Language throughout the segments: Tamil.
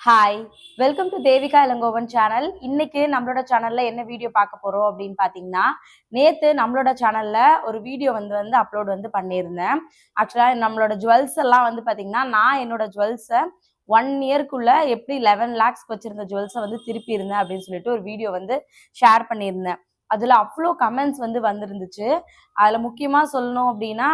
Hi, welcome to Devika Ilangovan channel. இன்னைக்கு நம்மளோட சேனல்ல என்ன வீடியோ பார்க்க போறோம் அப்படின்னு பார்த்தீங்கன்னா, நேத்து நம்மளோட சேனல்ல ஒரு வீடியோ வந்து அப்லோட் பண்ணியிருந்தேன். ஆக்சுவலா நம்மளோட ஜுவல்ஸ் எல்லாம் பார்த்தீங்கன்னா, நான் என்னோட ஜுவல்ஸை 1 இயர்க்குள்ள எப்படி 11 லேக்ஸ்க்கு வச்சிருந்த ஜுவல்ஸை திருப்பி இருந்தேன் அப்படின்னு சொல்லிட்டு ஒரு வீடியோ ஷேர் பண்ணியிருந்தேன். அதுல அவ்வளோ கமெண்ட்ஸ் வந்திருந்துச்சு. அதுல முக்கியமா சொல்லணும் அப்படின்னா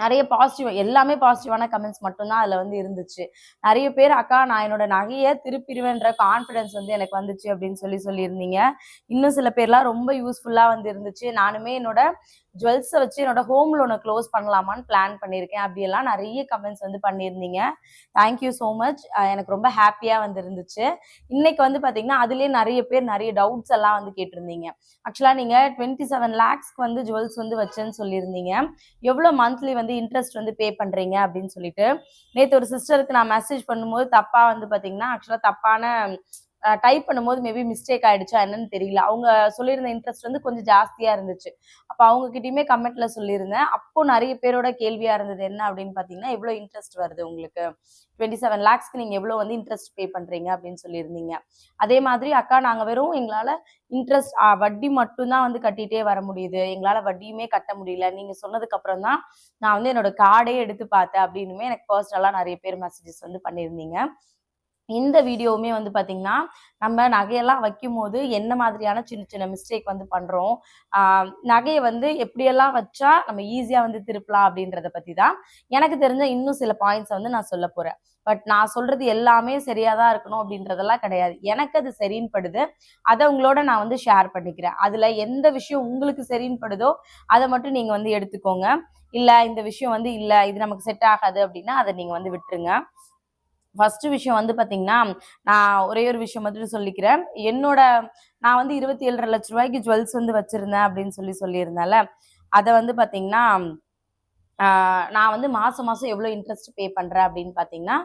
நிறைய பாசிட்டிவ் எல்லாமே பாசிட்டிவான கமெண்ட்ஸ் மட்டும்தான் அதுல இருந்துச்சு. நிறைய பேர் அக்கா நான் என்னோட நகையை திருப்பிடுவேன்ற கான்ஃபிடன்ஸ் எனக்கு வந்துச்சு அப்படின்னு சொல்லியிருந்தீங்க. இன்னும் சில பேர்லாம் ரொம்ப யூஸ்ஃபுல்லா இருந்துச்சு. நானுமே என்னோட ஜுவல்ஸை வச்சு என்னோட ஹோம் லோனை க்ளோஸ் பண்ணலாமான்னு பிளான் பண்ணியிருக்கேன். அப்படியெல்லாம் நிறைய கமெண்ட்ஸ் பண்ணியிருந்தீங்க. Thank you so much. எனக்கு ரொம்ப ஹாப்பியா இருந்துச்சு. இன்னைக்கு பார்த்தீங்கன்னா அதுலயே நிறைய பேர் நிறைய டவுட்ஸ் எல்லாம் கேட்டிருந்தீங்க. ஆக்சுவலா நீங்க 27 லேக்ஸ்க்கு ஜுவல்ஸ் வச்சேன்னு சொல்லியிருந்தீங்க. எவ்வளவு மந்த்லி இன்ட்ரெஸ்ட் பே பண்றீங்க அப்படின்னு சொல்லிட்டு நேத்து ஒரு சிஸ்டருக்கு நான் மெசேஜ் பண்ணும்போது தப்பா பாத்தீங்கன்னா ஆக்சுவலா தப்பான டைப் பண்ணும்போது மேபி மிஸ்டேக் ஆயிடுச்சா என்னன்னு தெரியல. அவங்க சொல்லியிருந்த இன்ட்ரெஸ்ட் கொஞ்சம் ஜாஸ்தியா இருந்துச்சு. அப்ப அவங்க கிட்டயுமே கமெண்ட்ல சொல்லியிருந்தேன். அப்போ நிறைய பேரோட கேள்வியா இருந்தது என்ன அப்படின்னு பாத்தீங்கன்னா, எவ்வளவு இன்ட்ரெஸ்ட் வருது உங்களுக்கு 27 லேக்ஸ்க்கு நீங்க எவ்வளவு இன்ட்ரெஸ்ட் பே பண்றீங்க அப்படின்னு சொல்லியிருந்தீங்க. அதே மாதிரி அக்கா நாங்க வெறும் எங்களால இன்ட்ரெஸ்ட் வட்டி மட்டும்தான் கட்டிட்டே வர முடியுது, எங்களால வட்டியுமே கட்ட முடியல, நீங்க சொன்னதுக்கு அப்புறம் தான் நான் என்னோட கார்டே எடுத்து பார்த்தேன் அப்படின்னுமே எனக்கு பர்சனலா நிறைய பேர் மெசேஜஸ் பண்ணியிருந்தீங்க. இந்த வீடியோவுமே பாத்தீங்கன்னா நம்ம நகையெல்லாம் வைக்கும் போது என்ன மாதிரியான சின்ன சின்ன மிஸ்டேக் பண்றோம், நகையை எப்படியெல்லாம் வச்சா நம்ம ஈஸியா திருப்பலாம் அப்படின்றத பத்தி தான் எனக்கு தெரிஞ்ச இன்னும் சில பாயிண்ட்ஸ் நான் சொல்ல போறேன். பட் நான் சொல்றது எல்லாமே சரியாதான் இருக்கணும் அப்படின்றதெல்லாம் கிடையாது. எனக்கு அது சரின்னு படுது, அதை உங்களோட நான் ஷேர் பண்ணிக்கிறேன். அதுல எந்த விஷயம் உங்களுக்கு சரின்னு படுதோ அதை மட்டும் நீங்க எடுத்துக்கோங்க. இல்ல இந்த விஷயம் இல்ல இது நமக்கு செட் ஆகாது அப்படின்னா அதை நீங்க விட்டுருங்க. ஃபர்ஸ்ட் விஷயம் பாத்தீங்கன்னா, நான் ஒரே ஒரு விஷயம் மட்டும் சொல்லிக்கிறேன். நான் 27.5 லட்ச ரூபாய்க்கு ஜுவல்ஸ் வச்சிருந்தேன் அப்படின்னு சொல்லியிருந்தேன்ல, அதை பாத்தீங்கன்னா நான் மாசம் மாசம் எவ்வளவு இன்ட்ரெஸ்ட் பே பண்றேன் அப்படின்னு பாத்தீங்கன்னா,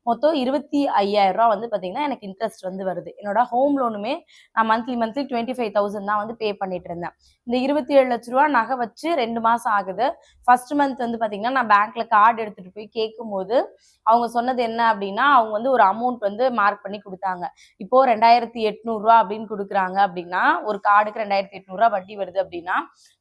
மொத்தம் 25,000 ரூபா பாத்தீங்கன்னா எனக்கு இன்ட்ரெஸ்ட் வருது. என்னோட ஹோம் லோனுமே நான் மந்த்லி 25,000 தான் பே பண்ணிட்டு இருந்தேன். இந்த 27 லட்ச ரூபா நகை வச்சு 2 மாசம் ஆகுது. ஃபர்ஸ்ட் மந்த் பாத்தீங்கன்னா நான் பேங்க்ல கார்டு எடுத்துட்டு போய் கேட்கும் போது அவங்க சொன்னது என்ன அப்படின்னா, அவங்க ஒரு அமௌண்ட் மார்க் பண்ணி கொடுத்தாங்க. இப்போ 2,800 ரூபா அப்படின்னு கொடுக்குறாங்க அப்படின்னா, ஒரு கார்டுக்கு 2,800 ரூபா வட்டி வருது அப்படின்னா,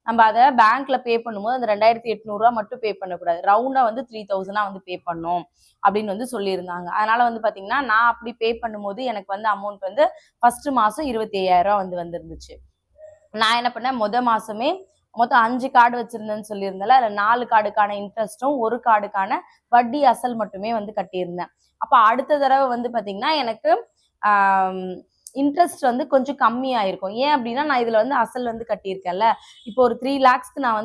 நம்ம அதை பேங்க்ல பே பண்ணும்போது அந்த 2,800 ரூபா மட்டும் பே பண்ணக்கூடாது, ரவுண்டா 3,000 பே பண்ணும் அப்படின்னு சொல்லியிருந்தாங்க. அதனால பாத்தீங்கன்னா நான் அப்படி பே பண்ணும்போது எனக்கு அமௌண்ட் ஃபர்ஸ்ட் மாசம் 25,000 ரூபா வந்திருந்துச்சு. நான் என்ன பண்ணேன், மாசமே மொத்தம் 5 கார்டு வச்சிருந்தேன்னு சொல்லியிருந்தேன்ல, அதுல 4 கார்டுக்கான இன்ட்ரெஸ்டும் 1 கார்டுக்கான வட்டி அசல் மட்டுமே கட்டியிருந்தேன். அப்ப அடுத்த தடவை பாத்தீங்கன்னா எனக்கு இன்ட்ரெஸ்ட் கொஞ்சம் கம்மியாயிருக்கும். ஏன் அப்படின்னா நான் இதுல அசல் கட்டியிருக்கேன்ல. இப்போ ஒரு 3 லேக்ஸ்க்கு நான்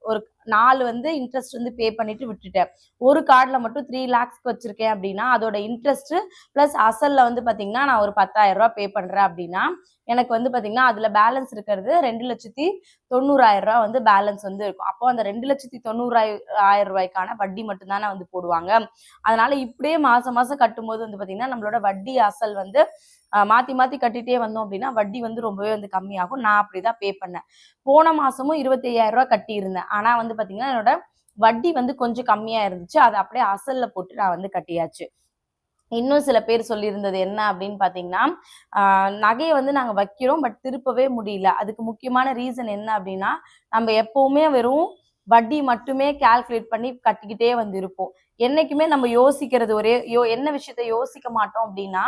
ஒரு 4 இன்ட்ரெஸ்ட் பே பண்ணிட்டு விட்டுட்டேன். ஒரு கார்டுல மட்டும் 3 லேக்ஸ்க்கு வச்சிருக்கேன் அப்படின்னா அதோட இன்ட்ரெஸ்ட் பிளஸ் அசல்ல பாத்தீங்கன்னா நான் ஒரு 10,000 ரூபாய் பே பண்றேன் அப்படின்னா எனக்கு பாத்தீங்கன்னா அதுல பேலன்ஸ் இருக்கிறது 2,90,000 ரூபாய் பேலன்ஸ் இருக்கும். அப்போ அந்த 2,90,000 ரூபாய்க்கான வட்டி மட்டும் தானே போடுவாங்க. அதனால இப்படியே மாசம் மாசம் கட்டும்போது பாத்தீங்கன்னா நம்மளோட வட்டி அசல் மாத்தி மாத்தி கட்டிட்டே வந்தோம் அப்படின்னா வட்டி ரொம்பவே கம்மியாகும். நான் அப்படிதான் பே பண்ணேன். போன மாசமும் 25,000 ரூபாய் கட்டி இருந்தேன். ஆனா பாத்தீங்கன்னா என்னோட வட்டி கொஞ்சம் கம்மியா இருந்துச்சு. அதை அப்படியே அசல்ல போட்டு நான் கட்டியாச்சு. இன்னும் சில பேர் சொல்லியிருந்தது என்ன அப்படின்னு பாத்தீங்கன்னா, நகையை நாங்க வைக்கிறோம் பட் திருப்பவே முடியல. அதுக்கு முக்கியமான ரீசன் என்ன அப்படின்னா, நம்ம எப்பவுமே வெறும் வட்டி மட்டுமே கால்குலேட் பண்ணி கட்டிக்கிட்டே இருப்போம். என்னைக்குமே நம்ம யோசிக்கிறது என்ன விஷயத்த யோசிக்க மாட்டோம் அப்படின்னா,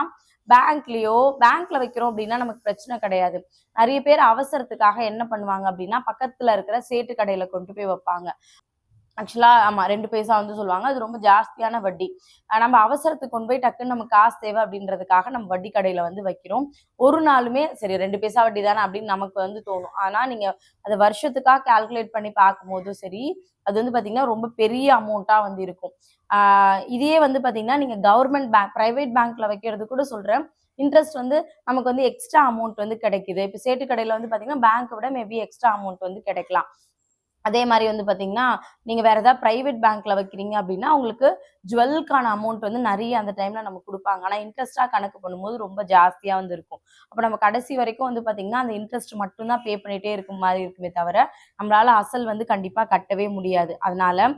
பேங்க்ல வைக்கிறோம் அப்படின்னா நமக்கு பிரச்சனை கிடையாது. நிறைய பேர் அவசரத்துக்காக என்ன பண்ணுவாங்க அப்படின்னா, பக்கத்துல இருக்கிற சேட்டு கடையில கொண்டு போய் வைப்பாங்க. ஆக்சுவலா ஆமா 2 பைசா சொல்லுவாங்க. அது ரொம்ப ஜாஸ்தியான வட்டி. நம்ம அவசரத்துக்கு கொண்டு போய் டக்குன்னு நமக்கு காசு தேவை அப்படின்றதுக்காக நம்ம வட்டி கடையில வைக்கிறோம். ஒரு நாளுமே சரி 2 பைசா வட்டி தானே அப்படின்னு நமக்கு தோணும். ஆனா நீங்க அதை வருஷத்துக்காக கால்குலேட் பண்ணி பார்க்கும்போதும் சரி, அது பாத்தீங்கன்னா ரொம்ப பெரிய அமௌண்ட்டா இருக்கும். இதே பாத்தீங்கன்னா நீங்க கவர்மெண்ட் பேங்க், பிரைவேட் பேங்க்ல வைக்கிறது கூட சொல்றேன். இன்ட்ரெஸ்ட் நமக்கு எக்ஸ்ட்ரா அமௌண்ட் கிடைக்குது. இப்போ சேட்டு கடையில பாத்தீங்கன்னா பேங்க்கை விட மேபி எக்ஸ்ட்ரா அமௌண்ட் கிடைக்கலாம். அதே மாதிரி பாத்தீங்கன்னா நீங்க வேற ஏதாவது பிரைவேட் பேங்க்ல வைக்கிறீங்க அப்படின்னா உங்களுக்கு ஜுவல்லுக்கான அமௌண்ட் வந்து நிறைய அந்த டைம்ல நம்ம கொடுப்பாங்க. ஆனா இன்ட்ரெஸ்டா கணக்கு பண்ணும்போது ரொம்ப ஜாஸ்தியா வந்து இருக்கும். அப்ப நம்ம கடைசி வரைக்கும் வந்து பாத்தீங்கன்னா அந்த இன்ட்ரெஸ்ட் மட்டும் தான் பே பண்ணிட்டே இருக்கும் மாதிரி இருக்குமே தவிர நம்மளால அசல் வந்து கண்டிப்பா கட்டவே முடியாது. அதனால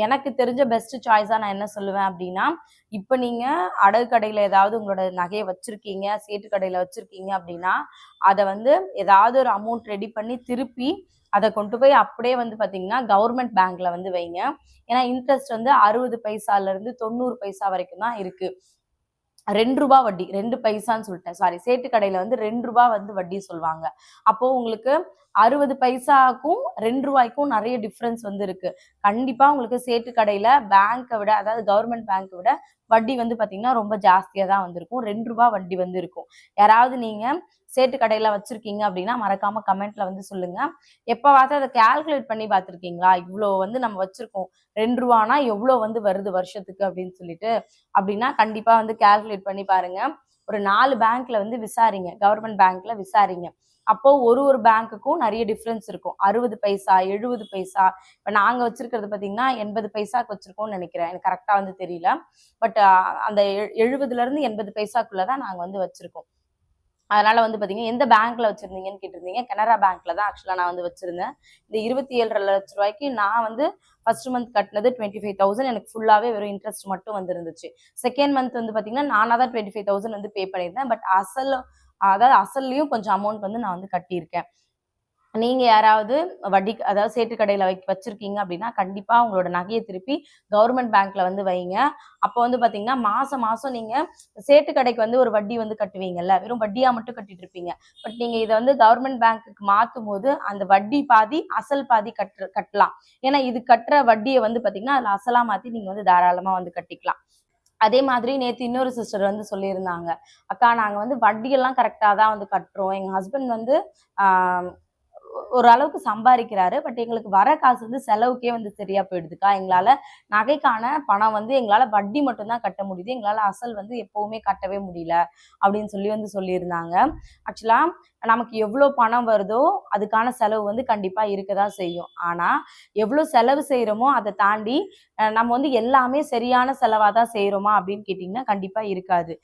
எனக்கு தெரிஞ்ச பெஸ்ட் சாய்ஸா நான் என்ன சொல்லுவேன் அப்படின்னா, இப்ப நீங்க அடகு கடையில ஏதாவது உங்களோட நகையை வச்சிருக்கீங்க, சேட்டு கடையில வச்சிருக்கீங்க அப்படின்னா அதை வந்து ஏதாவது ஒரு அமௌண்ட் ரெடி பண்ணி திருப்பி அதை கொண்டு போய் அப்படியே வந்து பாத்தீங்கன்னா கவர்மெண்ட் பேங்க்ல வந்து வைங்க. ஏன்னா இன்ட்ரெஸ்ட் வந்து 60 பைசால இருந்து 90 பைசா வரைக்கும் தான் இருக்கு. 2 ரூபாய் வட்டி, 2 பைசான்னு சொல்லிட்டேன், சாரி. சேட்டு கடையில வந்து 2 ரூபாய் வந்து வட்டி சொல்லுவாங்க. அப்போ உங்களுக்கு 60 பைசாக்கும் 2 ரூபாய்க்கும் நிறைய டிஃபரன்ஸ் வந்து இருக்கு. கண்டிப்பா உங்களுக்கு சேட்டு கடையில பேங்கை விட, அதாவது கவர்மெண்ட் பேங்கை விட வட்டி வந்து பாத்தீங்கன்னா ரொம்ப ஜாஸ்தியா தான் வந்திருக்கும். 2 ரூபாய் வட்டி வந்து இருக்கும். யாராவது நீங்க சேட்டு கடையில வச்சிருக்கீங்க அப்படின்னா மறக்காம கமெண்ட்ல வந்து சொல்லுங்க. எப்பவாவது அதை கால்குலேட் பண்ணி பார்த்துருக்கீங்களா? இவ்வளோ வந்து நம்ம வச்சிருக்கோம், 2 ரூபானா எவ்வளோ வந்து வருது வருஷத்துக்கு அப்படின்னு சொல்லிட்டு. அப்படின்னா கண்டிப்பா வந்து கால்குலேட் பண்ணி பாருங்க. ஒரு 4 பேங்க்ல வந்து விசாரிங்க, கவர்மெண்ட் பேங்க்ல விசாரிங்க. அப்போ ஒரு பேங்க்குக்கும் நிறைய டிஃபரன்ஸ் இருக்கும். 60 பைசா, 70 பைசா. இப்ப நாங்க வச்சிருக்கிறது பாத்தீங்கன்னா 80 பைசாக்கு வச்சிருக்கோம்னு நினைக்கிறேன், எனக்கு கரெக்டா வந்து தெரியல. பட் அந்த 70ல இருந்து 80 பைசாக்குள்ளதான் நாங்க வந்து வச்சிருக்கோம். அதனால வந்து பாத்தீங்கன்னா எந்த பேங்க்ல வச்சிருந்தீங்கன்னு கேட்டிருந்தீங்க. கனரா பேங்க்ல தான் ஆக்சுவலா நான் வந்து வச்சிருந்தேன். இந்த 27 லட்சம் ரூபாய்க்கு நான் வந்து ஃபர்ஸ்ட் மந்த் கட்டினது 25,000. எனக்கு ஃபுல்லாவே வெறும் இன்ட்ரெஸ்ட் மட்டும் வந்து இருந்துச்சு. செகண்ட் மந்த் வந்து பாத்தீங்கன்னா நானா தான் 25,000 வந்து பே பண்ணியிருந்தேன். பட் அதாவது அசல்லையும் கொஞ்சம் அமௌண்ட் வந்து நான் வந்து கட்டியிருக்கேன். நீங்க யாராவது வட்டி, அதாவது சேட்டு கடையில வச்சிருக்கீங்க அப்படின்னா கண்டிப்பா உங்களோட நகையை திருப்பி கவர்மெண்ட் பேங்க்ல வந்து வைங்க. அப்போ வந்து பாத்தீங்கன்னா மாசம் மாசம் நீங்க சேட்டு கடைக்கு வந்து ஒரு வட்டி வந்து கட்டுவீங்கல்ல, வெறும் வட்டியா மட்டும் கட்டிட்டு இருப்பீங்க. பட் நீங்க இதை வந்து கவர்மெண்ட் பேங்க்குக்கு மாத்தும் போது அந்த வட்டி பாதி அசல் பாதி கட்டலாம். ஏன்னா இது கட்டுற வட்டியை வந்து பாத்தீங்கன்னா அதுல அசலா மாத்தி நீங்க வந்து தாராளமா வந்து கட்டிக்கலாம். அதே மாதிரி நேத்து இன்னொரு சிஸ்டர் வந்து சொல்லியிருந்தாங்க, அக்கா நாங்க வந்து வட்டியெல்லாம் கரெக்டா தான் வந்து கட்டுறோம், எங்க ஹஸ்பண்ட் வந்து ஆஹ் ஒரு அளவுக்கு சம்பாதிக்கிறாரு, பட் எங்களுக்கு வர காசு வந்து செலவுக்கே வந்து சரியா போயிடுதுக்கா. எங்களால நகைக்கான பணம் வந்து எங்களால வட்டி மட்டும்தான் கட்ட முடியுது, எங்களால அசல் வந்து எப்பவுமே கட்டவே முடியல அப்படின்னு வந்து சொல்லியிருந்தாங்க. ஆக்சுவலா நமக்கு எவ்வளவு பணம் வருதோ அதுக்கான செலவு வந்து கண்டிப்பா இருக்கதான் செய்யும். ஆனா எவ்வளவு செலவு செய்யறோமோ அதை தாண்டி நம்ம வந்து எல்லாமே சரியான செலவா தான் செய்யறோமா அப்படின்னு கேட்டீங்கன்னா கண்டிப்பா இருக்காது.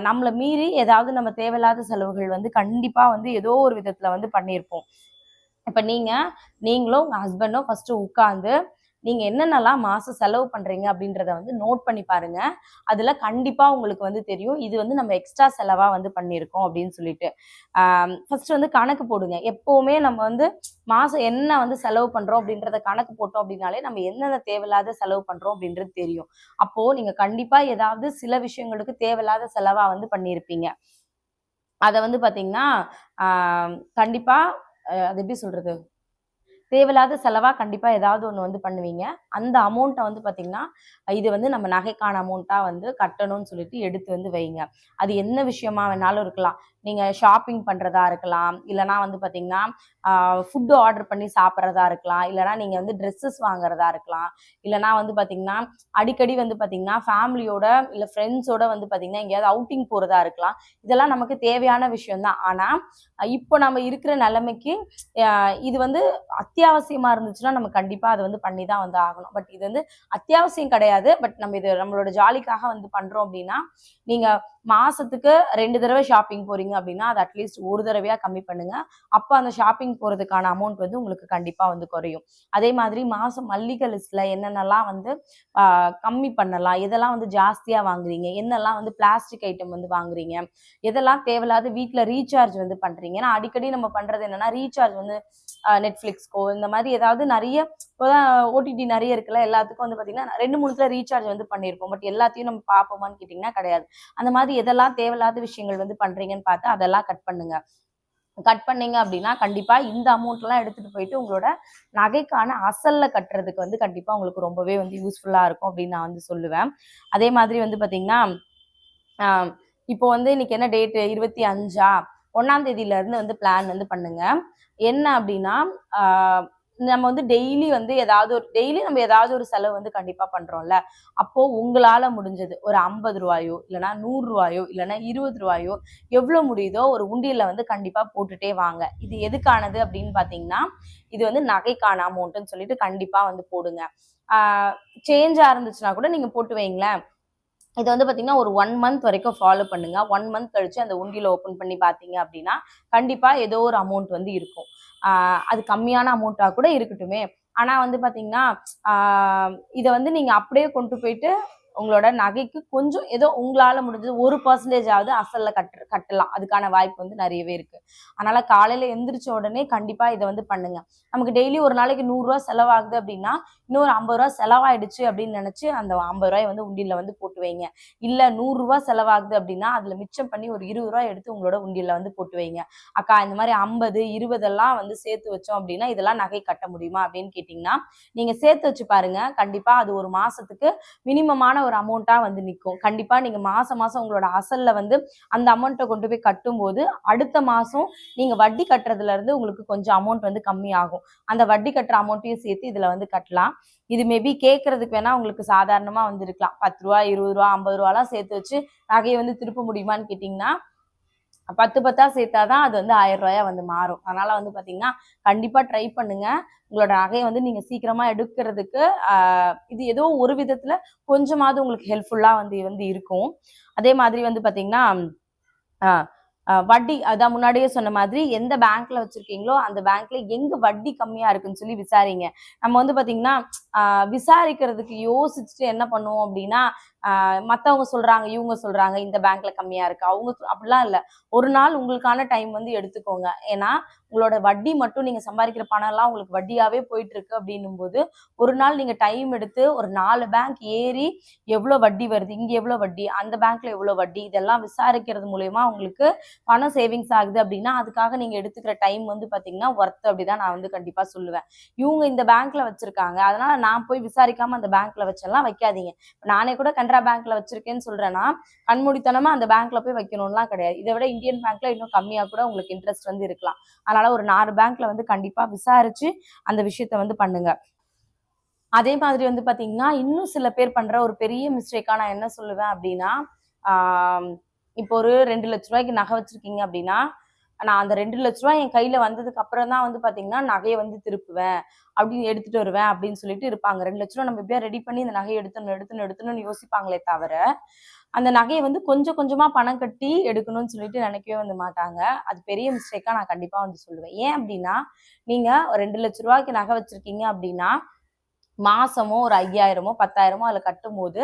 நம்மளை மீறி ஏதாவது நம்ம தேவையில்லாத செலவுகள் வந்து கண்டிப்பா வந்து ஏதோ ஒரு விதத்துல வந்து பண்ணியிருப்போம். இப்ப நீங்களும் உங்க ஹஸ்பண்டும் ஃபர்ஸ்ட் உட்கார்ந்து நீங்க என்னென்னலாம் மாசம் செலவு பண்றீங்க அப்படின்றத வந்து நோட் பண்ணி பாருங்க. அதுல கண்டிப்பா உங்களுக்கு வந்து தெரியும் இது வந்து நம்ம எக்ஸ்ட்ரா செலவா வந்து பண்ணியிருக்கோம் அப்படின்னு சொல்லிட்டு. ஃபர்ஸ்ட் வந்து கணக்கு போடுங்க. எப்பவுமே நம்ம வந்து மாசம் என்ன வந்து செலவு பண்றோம் அப்படின்றத கணக்கு போட்டோம் அப்படின்னாலே நம்ம என்னென்ன தேவையில்லாத செலவு பண்றோம் அப்படின்றது தெரியும். அப்போ நீங்க கண்டிப்பா ஏதாவது சில விஷயங்களுக்கு தேவையில்லாத செலவா வந்து பண்ணியிருப்பீங்க. அதை வந்து பாத்தீங்கன்னா கண்டிப்பா அது எப்படி சொல்றது, தேவையில்லாத செலவா கண்டிப்பா ஏதாவது ஒண்ணு வந்து பண்ணுவீங்க. அந்த அமௌண்ட்டை வந்து பாத்தீங்கன்னா இது வந்து நம்ம நகைக்கான அமௌண்ட்டா வந்து கட்டணும்னு சொல்லிட்டு எடுத்து வந்து வைங்க. அது என்ன விஷயமா வேணாலும் இருக்கலாம். நீங்க ஷாப்பிங் பண்றதா இருக்கலாம், இல்லைன்னா வந்து பாத்தீங்கன்னா ஃபுட்டு ஆர்டர் பண்ணி சாப்பிட்றதா இருக்கலாம், இல்லைன்னா நீங்க வந்து ட்ரெஸ்ஸஸ் வாங்குறதா இருக்கலாம், இல்லைன்னா வந்து பாத்தீங்கன்னா அடிக்கடி வந்து பாத்தீங்கன்னா ஃபேமிலியோட இல்ல ஃப்ரெண்ட்ஸோட வந்து பாத்தீங்கன்னா எங்கேயாவது அவுட்டிங் போறதா இருக்கலாம். இதெல்லாம் நமக்கு தேவையான விஷயம் தான். ஆனா இப்போ நம்ம இருக்கிற நிலைமைக்கு இது வந்து அத்தியாவசியமா இருந்துச்சுன்னா நம்ம கண்டிப்பா அதை வந்து பண்ணி தான் வந்து ஆகணும். பட் இது வந்து அத்தியாவசியம் கிடையாது. பட் நம்ம இது நம்மளோட ஜாலிக்காக வந்து பண்றோம் அப்படின்னா, நீங்க மாசத்துக்கு 2 தடவை ஷாப்பிங் போறீங்க அப்படின்னா அது அட்லீஸ்ட் ஒரு தடவையா கம்மி பண்ணுங்க. அப்ப அந்த ஷாப்பிங் போறதுக்கான அமௌண்ட் வந்து உங்களுக்கு கண்டிப்பா வந்து குறையும். அதே மாதிரி மாசம் மல்லிகை லிஸ்ட்ல என்னென்னலாம் வந்து கம்மி பண்ணலாம், எதெல்லாம் வந்து ஜாஸ்தியா வாங்குறீங்க, என்னெல்லாம் வந்து பிளாஸ்டிக் ஐட்டம் வந்து வாங்குறீங்க, எதெல்லாம் தேவையில்லாத வீட்டுல ரீசார்ஜ் வந்து பண்றீங்க. ஏன்னா அடிக்கடி நம்ம பண்றது என்னன்னா ரீசார்ஜ் வந்து நெட்ஃபிளிக்ஸ்க்கோ இந்த மாதிரி ஏதாவது நிறைய இப்போதான் ஓடிடி நிறைய இருக்குல்ல, எல்லாத்துக்கும் வந்து பாத்தீங்கன்னா 2-3 ரீசார்ஜ் வந்து பண்ணியிருப்போம். பட் எல்லாத்தையும் நம்ம பார்ப்போமான்னு கேட்டீங்கன்னா கிடையாது. அந்த மாதிரி எதெல்லாம் தேவையில்லாத விஷயங்கள் வந்து பண்றீங்கன்னு பார்த்து அதெல்லாம் கட் பண்ணுங்க. கட் பண்ணீங்க அப்படின்னா கண்டிப்பா இந்த அமௌண்ட் எல்லாம் எடுத்துட்டு போயிட்டு உங்களோட நகைக்கான அசல்ல கட்டுறதுக்கு வந்து கண்டிப்பா உங்களுக்கு ரொம்பவே வந்து யூஸ்ஃபுல்லா இருக்கும் அப்படின்னு நான் வந்து சொல்லுவேன். அதே மாதிரி வந்து பாத்தீங்கன்னா இப்போ வந்து இன்னைக்கு என்ன டேட், 25 1ஆம் தேதியில இருந்து வந்து பிளான் வந்து பண்ணுங்க. என்ன அப்படின்னா நம்ம வந்து டெய்லி வந்து டெய்லி நம்ம ஏதாவது ஒரு செலவு வந்து கண்டிப்பா பண்றோம்ல. அப்போ உங்களால முடிஞ்சது ஒரு 50 ரூபாயோ இல்லைன்னா 100 ரூபாயோ இல்லைன்னா 20 ரூபாயோ எவ்வளவு முடியுதோ ஒரு உண்டியல்ல வந்து கண்டிப்பா போட்டுட்டே வாங்க. இது எதுக்கானது அப்படின்னு பாத்தீங்கன்னா, இது வந்து நகைக்கான அமௌண்ட்னு சொல்லிட்டு கண்டிப்பா வந்து போடுங்க. சேஞ்சா இருந்துச்சுன்னா கூட நீங்க போட்டு வைங்களேன். இது வந்து பாத்தீங்கன்னா ஒரு 1 மந்த் வரைக்கும் ஃபாலோ பண்ணுங்க. 1 மந்த் கழிச்சு அந்த உண்டியல ஓப்பன் பண்ணி பாத்தீங்க அப்படின்னா கண்டிப்பா ஏதோ ஒரு அமௌண்ட் வந்து இருக்கும். அது கம்மியான அமௌண்ட்டா கூட இருக்கட்டுமே. ஆனா வந்து பாத்தீங்கன்னா இத வந்து நீங்க அப்படியே கொண்டு போயிட்டு உங்களோட நகைக்கு கொஞ்சம் ஏதோ உங்களால முடிஞ்சது 1% ஆவது அசல்ல கட்டலாம். அதுக்கான வாய்ப்பு வந்து நிறையவே இருக்கு. அதனால காலையில எந்திரிச்ச உடனே கண்டிப்பா இதை வந்து பண்ணுங்க. நமக்கு டெய்லி ஒரு நாளைக்கு 100 ரூபாய் செலவாகுது அப்படின்னா இன்னொரு 50 ரூபாய் செலவாயிடுச்சு அப்படின்னு நினைச்சு அந்த 50 ரூபாய் வந்து உண்டியல்ல வந்து போட்டு வைங்க. இல்ல 100 ரூபாய் செலவாகுது அப்படின்னா அதுல மிச்சம் பண்ணி ஒரு 20 ரூபாய் எடுத்து உங்களோட உண்டியல்ல வந்து போட்டு வைங்க. அக்கா இந்த மாதிரி 50, 20 எல்லாம் வந்து சேர்த்து வச்சோம் அப்படின்னா இதெல்லாம் நகை கட்ட முடியுமா அப்படின்னு கேட்டீங்கன்னா நீங்க சேர்த்து வச்சு பாருங்க. கண்டிப்பா அது ஒரு மாசத்துக்கு மினிமமான ஒரு அமௌண்ட்டா வந்து நிற்கும். கண்டிப்பா நீங்க மாசம் மாசம் உங்களோட அசல்ல வந்து அந்த அமௌண்ட்டை கொண்டு போய் கட்டும் போது அடுத்த மாசம் நீங்க வட்டி கட்டுறதுல இருந்து உங்களுக்கு கொஞ்சம் அமௌண்ட் வந்து கம்மி ஆகும். அந்த வட்டி கட்டுற அமௌண்ட்டையும் சேர்த்து இதுல வந்து கட்டலாம். இது மேபி கேட்கறதுக்கு வேணா உங்களுக்கு சாதாரணமா வந்து இருக்கலாம். 10 ரூபா, 20 ரூபா, 50 ரூபாலாம் சேர்த்து வச்சு நகையை வந்து திருப்ப முடியுமான்னு கேட்டீங்கன்னா 10 சேர்த்தாதான் அது வந்து 1000 ரூபாயா வந்து மாறும். அதனால வந்து பாத்தீங்கன்னா கண்டிப்பா ட்ரை பண்ணுங்க. உங்களோட நகையை வந்து நீங்க சீக்கிரமா எடுக்கிறதுக்கு இது ஏதோ ஒரு விதத்துல கொஞ்சமாவது உங்களுக்கு ஹெல்ப்ஃபுல்லா வந்து வந்து இருக்கும். அதே மாதிரி வந்து பாத்தீங்கன்னா வட்டி அதான் முன்னாடியே சொன்ன மாதிரி எந்த பேங்க்ல வச்சிருக்கீங்களோ அந்த பேங்க்ல எங்க வட்டி கம்மியா இருக்குன்னு சொல்லி விசாரிங்க. நம்ம வந்து பாத்தீங்கன்னா விசாரிக்கிறதுக்கு யோசிச்சுட்டு என்ன பண்ணுவோம் அப்படின்னா மத்தவங்க சொல்றாங்க, இவங்க சொல்றாங்க இந்த பேங்க்ல கம்மியா இருக்கு, அவங்க அப்படிலாம் இல்ல. ஒரு நாள் உங்களுக்கான டைம் வந்து எடுத்துக்கோங்க. ஏன்னா உங்களோட வட்டி மட்டும் நீங்க சம்பாதிக்கிற பணம் எல்லாம் உங்களுக்கு வட்டியாவே போயிட்டு இருக்கு அப்படின்னும் போது ஒரு நாள் நீங்க டைம் எடுத்து ஒரு 4 பேங்க் ஏறி எவ்வளவு வட்டி வருது, இங்க எவ்வளவு வட்டி, அந்த பேங்க்ல எவ்வளவு வட்டி, இதெல்லாம் விசாரிக்கிறது மூலயமா உங்களுக்கு பணம் சேவிங்ஸ் ஆகுது அப்படின்னா அதுக்காக நீங்க எடுத்துக்கிற டைம் வந்து பாத்தீங்கன்னா ஒர்த் அப்படிதான் நான் வந்து கண்டிப்பா சொல்லுவேன். இவங்க இந்த பேங்க்ல வச்சிருக்காங்க அதனால நான் போய் விசாரிக்காம அந்த பேங்க்ல வச்செல்லாம் வைக்காதீங்க. நானே கூட கனரா பேங்க்ல வச்சிருக்கேன்னு சொல்றேன்னா கண்மூடித்தனமா அந்த பேங்க்ல போய் வைக்கணும்லாம் கிடையாது. இதை விட இந்தியன் பேங்க்ல இன்னும் கம்மியா கூட உங்களுக்கு இன்ட்ரெஸ்ட் வந்து இருக்கலாம். அதனால ஒரு 4 பேங்க்ல வந்து கண்டிப்பா விசாரிச்சு அந்த விஷயத்த வந்து பண்ணுங்க. அதே மாதிரி வந்து பாத்தீங்கன்னா இன்னும் சில பேர் பண்ற ஒரு பெரிய மிஸ்டேக்கா நான் என்ன சொல்லுவேன் அப்படின்னா இப்போ ஒரு 2 லட்ச ரூபாய்க்கு நகை வச்சிருக்கீங்க அப்படின்னா நான் அந்த 2 லட்ச ரூபாய் என் கையில வந்ததுக்கு அப்புறம் தான் வந்து பாத்தீங்கன்னா நகையை வந்து திருப்புவேன் அப்படின்னு எடுத்துட்டு வருவேன் அப்படின்னு சொல்லிட்டு இருப்பாங்க. 2 லட்ச ரூபாய் நம்ம எப்படியா ரெடி பண்ணி இந்த நகையை எடுத்துன்னு யோசிப்பாங்களே தவிர அந்த நகையை வந்து கொஞ்சம் கொஞ்சமா பணம் கட்டி எடுக்கணும்னு சொல்லிட்டு நினைக்கவே வந்து மாட்டாங்க. அது பெரிய மிஸ்டேக்கா நான் கண்டிப்பா வந்து சொல்லுவேன். ஏன் அப்படின்னா நீங்க 2 லட்ச ரூபாய்க்கு நகை வச்சிருக்கீங்க அப்படின்னா மாசமோ ஒரு 5000மோ 10,000மோ அதுல கட்டும் போது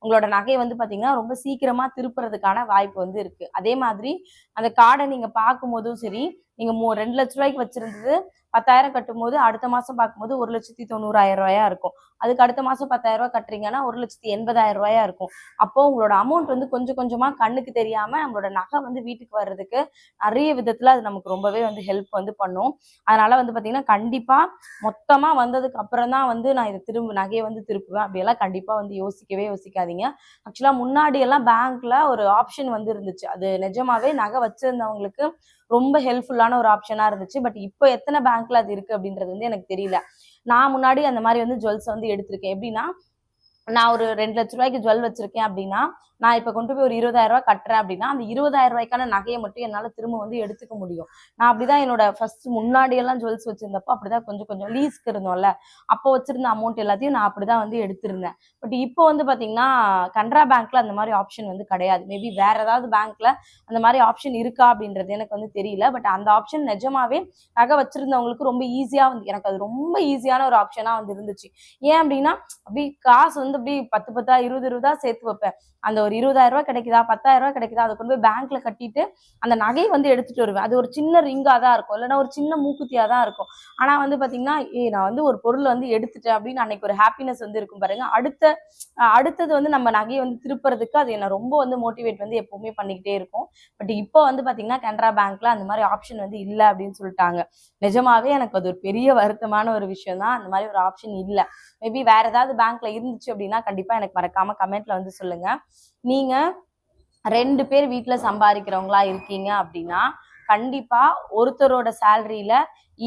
உங்களோட நகை வந்து பாத்தீங்கன்னா ரொம்ப சீக்கிரமா திருப்புறதுக்கான வாய்ப்பு வந்து இருக்கு. அதே மாதிரி அந்த கார்டை நீங்க பார்க்கும் போதும் சரி, நீங்க 2 லட்ச ரூபாய்க்கு வச்சிருந்தது 10,000 கட்டும் போது அடுத்த மாசம் பார்க்கும்போது 1,90,000 ரூபாயா இருக்கும். அதுக்கு அடுத்த மாசம் 10,000 ரூபாய் கட்டுறீங்கன்னா 1,80,000 ரூபாயா இருக்கும். அப்போ உங்களோட அமௌண்ட் வந்து கொஞ்சம் கொஞ்சமா கண்ணுக்கு தெரியாம நம்மளோட நகை வந்து வீட்டுக்கு வர்றதுக்கு நிறைய விதத்துல அது நமக்கு ரொம்பவே வந்து ஹெல்ப் வந்து பண்ணும். அதனால வந்து பாத்தீங்கன்னா கண்டிப்பா மொத்தமா வந்ததுக்கு அப்புறம் தான் வந்து நான் இதை நகையை வந்து திருப்புவேன் அப்படியெல்லாம் கண்டிப்பா வந்து யோசிக்கவே யோசிக்காதீங்க. ஆக்சுவலா முன்னாடி எல்லாம் பேங்க்ல ஒரு ஆப்ஷன் வந்து இருந்துச்சு. அது நிஜமாவே நகை வச்சிருந்தவங்களுக்கு ரொம்ப ஹெல்ப்ஃபுல்லான ஒரு ஆப்ஷனா இருந்துச்சு. பட் இப்போ எத்தனை பேங்க்ல அது இருக்கு அப்படின்றது வந்து எனக்கு தெரியல. நான் முன்னாடி அந்த மாதிரி வந்து ஜுவல்ஸ் வந்து எடுத்திருக்கேன். எப்படின்னா நான் ஒரு 2 லட்ச ரூபாய்க்கு ஜுவல் வச்சிருக்கேன் அப்படின்னா நான் இப்ப கொண்டு போய் ஒரு 20,000 ரூபாய் கட்டுறேன் அப்படின்னா அந்த 20,000 ரூபாய்க்கான நகையை மட்டும் என்னால திரும்ப வந்து எடுத்துக்க முடியும். நான் அப்படிதான் என்னோட ஃபர்ஸ்ட் முன்னாடி எல்லாம் ஜுவல்ஸ் வச்சிருந்தப்போ அப்படிதான் கொஞ்சம் கொஞ்சம் லீஸ்க்கு இருந்தோம்ல அப்போ வச்சிருந்த அமௌண்ட் எல்லாத்தையும் நான் அப்படிதான் வந்து எடுத்திருந்தேன். பட் இப்போ வந்து பாத்தீங்கன்னா கனரா பேங்க்ல அந்த மாதிரி ஆப்ஷன் வந்து கிடையாது. மேபி வேற ஏதாவது பேங்க்ல அந்த மாதிரி ஆப்ஷன் இருக்கா அப்படின்றது எனக்கு வந்து தெரியல. பட் அந்த ஆப்ஷன் நிஜமாவே நகை வச்சிருந்தவங்களுக்கு ரொம்ப ஈஸியா வந்து எனக்கு அது ரொம்ப ஈஸியான ஒரு ஆப்ஷனா வந்து இருந்துச்சு. ஏன் அப்படின்னா அப்படி காசு வந்து அப்படி 10 10 20 20 சேர்த்து வைப்பேன். அந்த ஒரு 20,000 ரூபாய் கிடைக்குதா 10,000 ரூபாய் கிடைக்குதா அதை கொண்டு போய் பேங்க்ல கட்டிட்டு அந்த நகையை வந்து எடுத்துட்டு வருவேன். அது ஒரு சின்ன ரிங்கா தான் இருக்கும், இல்லைன்னா ஒரு சின்ன மூக்குத்தியா தான் இருக்கும். ஆனா வந்து பாத்தீங்கன்னா நான் வந்து ஒரு பொருள் வந்து எடுத்துட்டேன் அப்படின்னு அன்னைக்கு ஒரு ஹாப்பினஸ் வந்து இருக்கும் பாருங்க. அடுத்தது வந்து நம்ம நகையை வந்து திருப்புறதுக்கு அது என்ன ரொம்ப வந்து மோட்டிவேட் வந்து எப்பவுமே பண்ணிக்கிட்டே இருக்கும். பட் இப்போ வந்து பாத்தீங்கன்னா கனரா பேங்க்ல அந்த மாதிரி ஆப்ஷன் வந்து இல்லை அப்படின்னு சொல்லிட்டாங்க. நிஜமாவே எனக்கு அது ஒரு பெரிய வருத்தமான ஒரு விஷயம் தான். அந்த மாதிரி ஒரு ஆப்ஷன் இல்லை. மேபி வேற ஏதாவது பேங்க்ல இருந்துச்சு அப்படின்னா கண்டிப்பா எனக்கு மறக்காம கமெண்ட்ல வந்து சொல்லுங்க. நீங்க 2 பேர் வீட்டுல சம்பாதிக்கிறவங்களா இருக்கீங்க அப்படின்னா கண்டிப்பா ஒருத்தரோட சேலரியில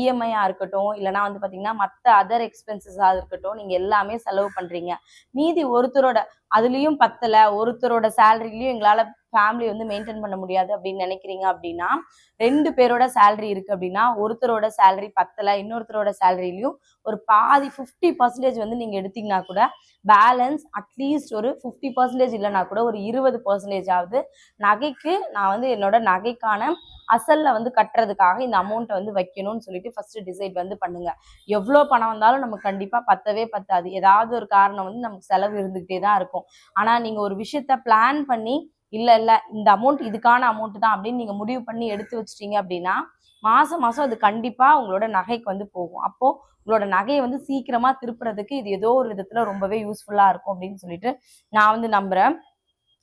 இஎம்ஐயா இருக்கட்டும், இல்லைனா வந்து பாத்தீங்கன்னா மற்ற அதர் எக்ஸ்பென்சஸா இருக்கட்டும், நீங்க எல்லாமே செலவு பண்றீங்க. மீதி ஒருத்தரோட அதுலயும் பத்தல, ஒருத்தரோட சேலரிலயும் எங்களால ஃபேமிலி வந்து மெயின்டைன் பண்ண முடியாது அப்படின்னு நினைக்கிறீங்க அப்படின்னா, 2 பேரோட சேலரி இருக்கு அப்படின்னா, ஒருத்தரோட சேலரி பத்தல, இன்னொருத்தரோட சேலரிலயும் ஒரு பாதி 50% வந்து நீங்க எடுத்தீங்கன்னா கூட பேலன்ஸ் அட்லீஸ்ட் ஒரு 50% இல்லைனா கூட ஒரு 20% ஆவது நகைக்கு நான் வந்து என்னோட நகைக்கான அசல்ல வந்து கட்டுறதுக்காக இந்த அமௌண்ட்டை வந்து வைக்கணும்னு சொல்லிட்டு ஃபர்ஸ்ட் டிசைட் வந்து பண்ணுங்க. எவ்வளோ பணம் வந்தாலும் நமக்கு கண்டிப்பா பத்தவே பத்தாது. ஏதாவது ஒரு காரணம் வந்து நமக்கு செலவு இருந்துகிட்டே தான் இருக்கும். ஆனா நீங்க ஒரு விஷயத்த பிளான் பண்ணி இல்ல இந்த அமௌண்ட் இதுக்கான அமௌண்ட் தான் அப்படின்னு நீங்க முடிவு பண்ணி எடுத்து வச்சிட்டீங்க அப்படின்னா மாசம் மாசம் அது கண்டிப்பா உங்களோட நகைக்கு வந்து போகும். அப்போ உங்களோட நகையை வந்து சீக்கிரமா திருப்புறதுக்கு இது ஏதோ ஒரு விதத்துல ரொம்பவே யூஸ்ஃபுல்லா இருக்கும் அப்படின்னு சொல்லிட்டு நான் வந்து நம்புறேன்.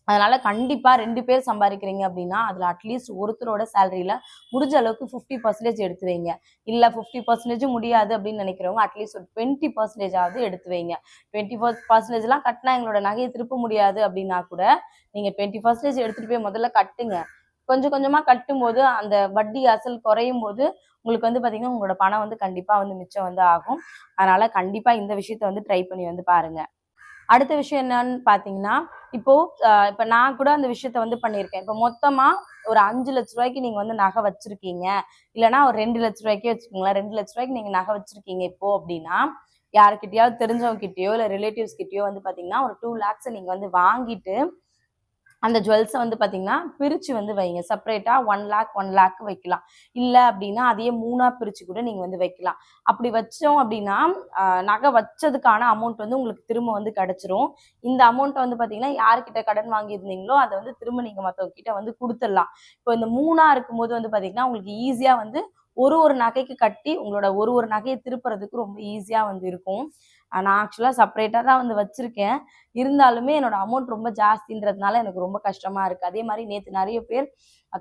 அதனால கண்டிப்பா 2 பேர் சம்பாதிக்கிறீங்க அப்படின்னா அதுல அட்லீஸ்ட் ஒருத்தரோட சேலரியில முடிஞ்ச அளவுக்கு 50% எடுத்து வைங்க. இல்ல 50% முடியாது அப்படின்னு நினைக்கிறவங்க அட்லீஸ்ட் ஒரு 20% ஆவது எடுத்து வைங்க. 24% எல்லாம் கட்டினா எங்களோட நகையை திருப்ப முடியாது அப்படின்னா கூட நீங்க 20% எடுத்துட்டு போய் முதல்ல கட்டுங்க. கொஞ்சம் கொஞ்சமா கட்டும் போது அந்த வட்டி அசல் குறையும் போது உங்களுக்கு வந்து பாத்தீங்கன்னா உங்களோட பணம் வந்து கண்டிப்பா வந்து மிச்சம் வந்து ஆகும். அதனால கண்டிப்பா இந்த விஷயத்த வந்து ட்ரை பண்ணி வந்து பாருங்க. அடுத்த விஷயம் என்னன்னு பாத்தீங்கன்னா, இப்ப நான் கூட அந்த விஷயத்த வந்து பண்ணியிருக்கேன். இப்போ மொத்தமா ஒரு 5 லட்ச ரூபாய்க்கு நீங்க வந்து நகை வச்சிருக்கீங்க, இல்லைன்னா ஒரு 2 லட்ச ரூபாய்க்கே வச்சுக்கோங்களேன். 2 லட்ச ரூபாய்க்கு நீங்க நகை வச்சிருக்கீங்க இப்போ அப்படின்னா, யாருக்கிட்டயாவது தெரிஞ்சவங்க கிட்டயோ இல்ல ரிலேட்டிவ்ஸ் கிட்டயோ வந்து பாத்தீங்கன்னா ஒரு 2 lakhs நீங்க வந்து வாங்கிட்டு அந்த ஜுவல்ஸை வந்து பாத்தீங்கன்னா பிரிச்சு வந்து வைங்க. செப்பரேட்டா 1 lakh 1 lakh வைக்கலாம். இல்ல அப்படின்னா அதையே 3ஆ பிரிச்சு கூட நீங்க வந்து வைக்கலாம். அப்படி வச்சோம் அப்படின்னா நகை வச்சதுக்கான அமௌண்ட் வந்து உங்களுக்கு திரும்ப வந்து கிடைச்சிரும். இந்த அமௌண்ட்டை வந்து பாத்தீங்கன்னா யாருக்கிட்ட கடன் வாங்கியிருந்தீங்களோ அதை வந்து திரும்ப நீங்க மற்றவங்க கிட்ட வந்து கொடுத்துடலாம். இப்போ இந்த 3ஆ இருக்கும்போது வந்து பாத்தீங்கன்னா உங்களுக்கு ஈஸியா வந்து ஒரு நகைக்கு கட்டி உங்களோட ஒரு நகையை திருப்புறதுக்கு ரொம்ப ஈஸியா வந்து இருக்கும். நான் ஆக்சுவலா செப்பரேட்டா தான் வந்து வச்சிருக்கேன். இருந்தாலுமே என்னோட அமௌண்ட் ரொம்ப ஜாஸ்தின்றதுனால எனக்கு ரொம்ப கஷ்டமா இருக்கு. அதே மாதிரி நேத்து நிறைய பேர்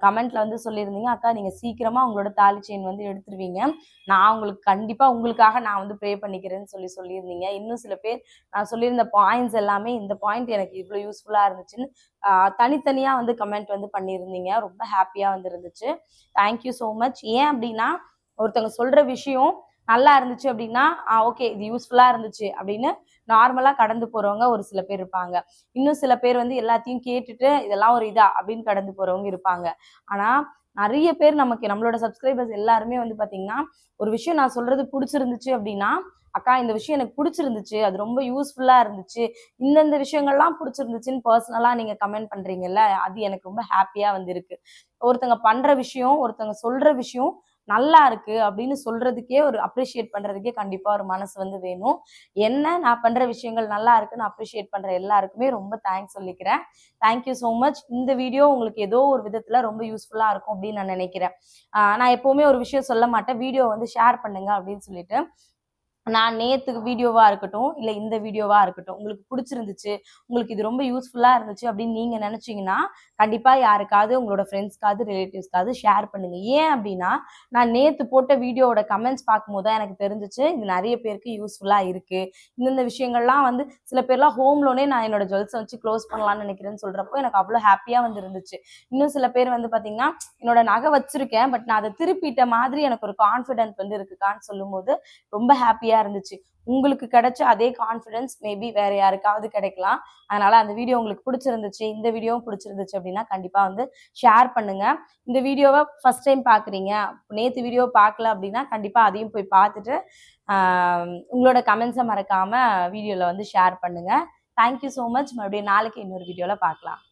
கமெண்ட்ல வந்து சொல்லியிருந்தீங்க, அக்கா நீங்க சீக்கிரமா உங்களோட தாலி செயின் வந்து எடுத்துருவீங்க, நான் உங்களுக்கு கண்டிப்பா உங்களுக்காக நான் வந்து ப்ரே பண்ணிக்கிறேன்னு சொல்லியிருந்தீங்க. இன்னும் சில பேர் நான் சொல்லியிருந்த பாயிண்ட்ஸ் எல்லாமே இந்த பாயிண்ட் எனக்கு இவ்வளோ யூஸ்ஃபுல்லா இருந்துச்சுன்னு தனித்தனியா வந்து கமெண்ட் வந்து பண்ணியிருந்தீங்க. ரொம்ப ஹாப்பியா வந்து இருந்துச்சு. Thank you so much. ஏன் அப்படின்னா ஒருத்தவங்க சொல்ற விஷயம் நல்லா இருந்துச்சு அப்படின்னா ஓகே இது யூஸ்ஃபுல்லா இருந்துச்சு அப்படின்னு நார்மலா கடந்து போறவங்க ஒரு சில பேர் இருப்பாங்க. இன்னும் சில பேர் வந்து எல்லாத்தையும் கேட்டுட்டு இதெல்லாம் ஒரு இதா அப்படின்னு கடந்து போறவங்க இருப்பாங்க. ஆனா நிறைய பேர் நம்மளோட சப்ஸ்கிரைபர்ஸ் எல்லாருமே வந்து பாத்தீங்கன்னா ஒரு விஷயம் நான் சொல்றது பிடிச்சிருந்துச்சு அப்படின்னா, அக்கா இந்த விஷயம் எனக்கு பிடிச்சிருந்துச்சு, அது ரொம்ப யூஸ்ஃபுல்லா இருந்துச்சு, இந்தந்த விஷயங்கள்லாம் பிடிச்சிருந்துச்சுன்னு பர்சனலா நீங்க கமெண்ட் பண்றீங்கல்ல, அது எனக்கு ரொம்ப ஹாப்பியா வந்து இருக்கு. ஒருத்தங்க பண்ற விஷயம், ஒருத்தங்க சொல்ற விஷயம் நல்லா இருக்கு அப்படின்னு சொல்றதுக்கே ஒரு அப்ரிஷியேட் பண்றதுக்கே கண்டிப்பா ஒரு மனசு வந்து வேணும். என்ன நான் பண்ற விஷயங்கள் நல்லா இருக்குன்னு அப்ரிஷியேட் பண்ற எல்லாருக்குமே ரொம்ப தேங்க்ஸ் சொல்லிக்கிறேன். Thank you so much. இந்த வீடியோ உங்களுக்கு ஏதோ ஒரு விதத்துல ரொம்ப யூஸ்ஃபுல்லா இருக்கும் அப்படின்னு நான் நினைக்கிறேன். நான் எப்பவுமே ஒரு விஷயம் சொல்ல மாட்டேன், வீடியோ வந்து ஷேர் பண்ணுங்க அப்படின்னு சொல்லிட்டு. நான் நேத்துக்கு வீடியோவா இருக்கட்டும் இல்ல இந்த வீடியோவா இருக்கட்டும் உங்களுக்கு பிடிச்சிருந்துச்சு, உங்களுக்கு இது ரொம்ப யூஸ்ஃபுல்லா இருந்துச்சு அப்படின்னு நீங்க நினைச்சீங்கன்னா கண்டிப்பா யாருக்காவது உங்களோட ஃப்ரெண்ட்ஸ்க்காவது ரிலேட்டிவ்ஸ்க்காவது ஷேர் பண்ணுங்க. ஏன் அப்படின்னா நான் நேத்து போட்ட வீடியோவோட கமெண்ட்ஸ் பார்க்கும்போது தான் எனக்கு தெரிஞ்சிச்சு இது நிறைய பேருக்கு யூஸ்ஃபுல்லா இருக்கு. இந்த விஷயங்கள்லாம் வந்து சில பேர்லாம் ஹோம் லோனே நான் என்னோட ஜுவல்ஸை வச்சு க்ளோஸ் பண்ணலாம்னு நினைக்கிறேன்னு சொல்றப்போ எனக்கு அவ்வளோ ஹாப்பியா வந்து இருந்துச்சு. இன்னும் சில பேர் வந்து பாத்தீங்கன்னா என்னோட நகை வச்சிருக்கேன் பட் நான் அதை திருப்பிட்ட மாதிரி எனக்கு ஒரு கான்ஃபிடென்ட் வந்து இருக்குக்கான்னு சொல்லும்போது ரொம்ப ஹாப்பியா இருந்துச்சு. உங்களுக்கு கிடைச்ச அதே கான்ஃபிடன்ஸ் மேபி வேற யாருக்காவது கிடைக்கலாம். அதனால அந்த வீடியோ உங்களுக்கு பிடிச்சிருந்துச்சு, இந்த வீடியோவும் பிடிச்சிருந்துச்சு அப்படின்னா கண்டிப்பா வந்து ஷேர் பண்ணுங்க. இந்த வீடியோவை ஃபர்ஸ்ட் டைம் பாக்குறீங்க, நேத்து வீடியோ பார்க்கல அப்படின்னா கண்டிப்பா அதையும் போய் பார்த்துட்டு உங்களோட கமெண்ட்ஸை மறக்காம வீடியோல வந்து ஷேர் பண்ணுங்க. Thank you so much. மறுபடியும் நாளைக்கு இன்னொரு வீடியோல பார்க்கலாம்.